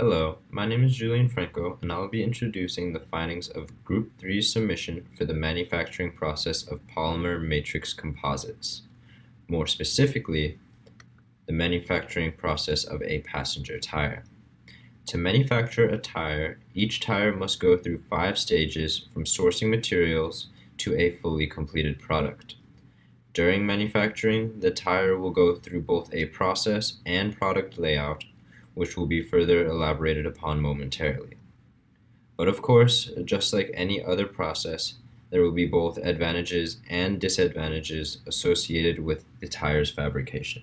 Hello, my name is Julian Franco, and I'll be introducing the findings of Group 3's submission for the manufacturing process of polymer matrix composites. More specifically, the manufacturing process of a passenger tire. To manufacture a tire, each tire must go through 5 stages from sourcing materials to a fully completed product. During manufacturing, the tire will go through both a process and product layout, which will be further elaborated upon momentarily. But of course, just like any other process, there will be both advantages and disadvantages associated with the tire's fabrication.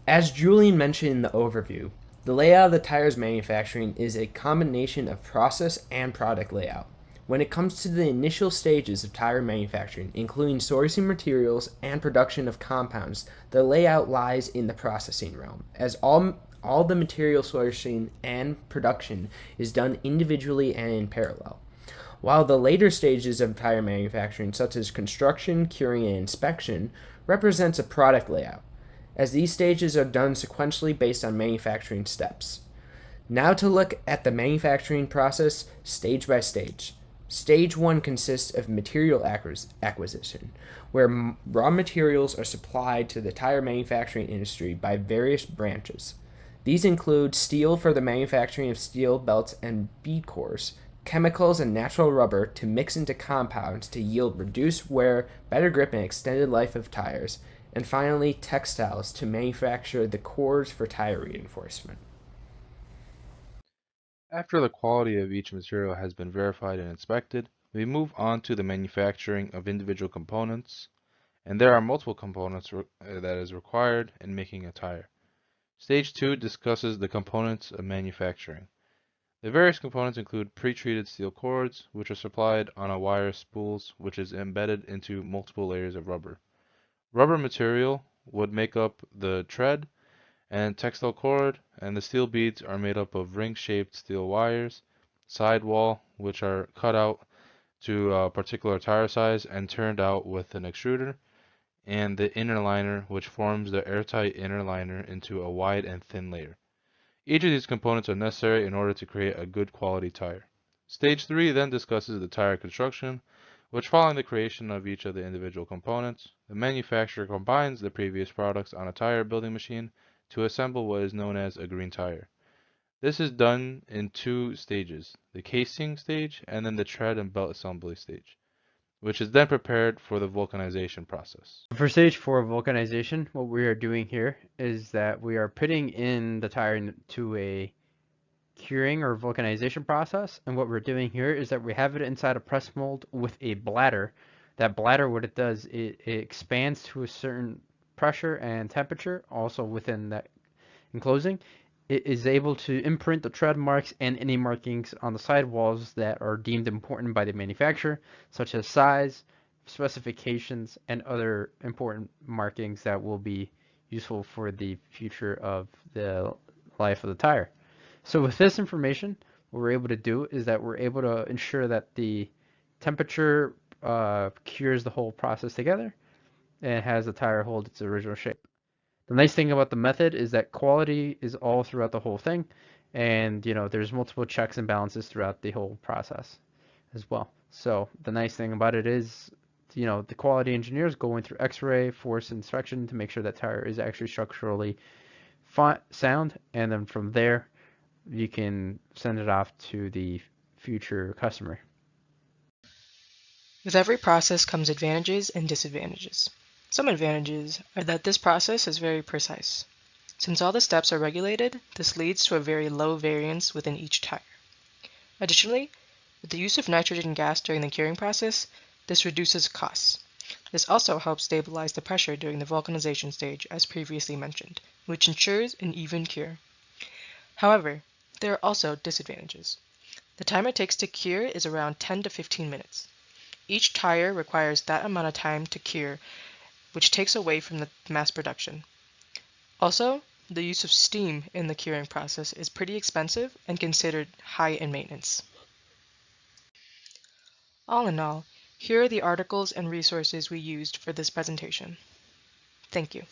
As Julian mentioned in the overview, the layout of the tire's manufacturing is a combination of process and product layout. When it comes to the initial stages of tire manufacturing, including sourcing materials and production of compounds, the layout lies in the processing realm, as all the material sourcing and production is done individually and in parallel. While the later stages of tire manufacturing, such as construction, curing, and inspection, represents a product layout, as these stages are done sequentially based on manufacturing steps. Now to look at the manufacturing process stage by stage. Stage 1 consists of material acquisition, where raw materials are supplied to the tire manufacturing industry by various branches. These include steel for the manufacturing of steel belts and bead cores, chemicals and natural rubber to mix into compounds to yield reduced wear, better grip, and extended life of tires, and finally textiles to manufacture the cores for tire reinforcement. After the quality of each material has been verified and inspected, we move on to the manufacturing of individual components, and there are multiple components that is required in making a tire. Stage 2 discusses the components of manufacturing. The various components include pre-treated steel cords, which are supplied on a wire spools, which is embedded into multiple layers of rubber. Rubber material would make up the tread and textile cord, and the steel beads are made up of ring-shaped steel wires, sidewall, which are cut out to a particular tire size and turned out with an extruder, and the inner liner, which forms the airtight inner liner into a wide and thin layer. Each of these components are necessary in order to create a good quality tire. Stage 3 then discusses the tire construction, which following the creation of each of the individual components, the manufacturer combines the previous products on a tire building machine to assemble what is known as a green tire. This is done in 2 stages, the casing stage and then the tread and belt assembly stage, which is then prepared for the vulcanization process. For stage 4 vulcanization, what we are doing here is that we are putting in the tire into a curing or vulcanization process. And what we're doing here is that we have it inside a press mold with a bladder. That bladder, what it does, it expands to a certain pressure and temperature also within that enclosing. It is able to imprint the tread marks and any markings on the sidewalls that are deemed important by the manufacturer, such as size, specifications, and other important markings that will be useful for the future of the life of the tire. So with this information, what we're able to do is that we're able to ensure that the temperature cures the whole process together and has the tire hold its original shape. The nice thing about the method is that quality is all throughout the whole thing, and there's multiple checks and balances throughout the whole process as well. So the nice thing about it is, the quality engineers going through X-ray force inspection to make sure that tire is actually structurally sound, and then from there you can send it off to the future customer. With every process comes advantages and disadvantages. Some advantages are that this process is very precise. Since all the steps are regulated, this leads to a very low variance within each tire. Additionally, with the use of nitrogen gas during the curing process, this reduces costs. This also helps stabilize the pressure during the vulcanization stage, as previously mentioned, which ensures an even cure. However, there are also disadvantages. The time it takes to cure is around 10 to 15 minutes. Each tire requires that amount of time to cure, which takes away from the mass production. Also, the use of steam in the curing process is pretty expensive and considered high in maintenance. All in all, here are the articles and resources we used for this presentation. Thank you.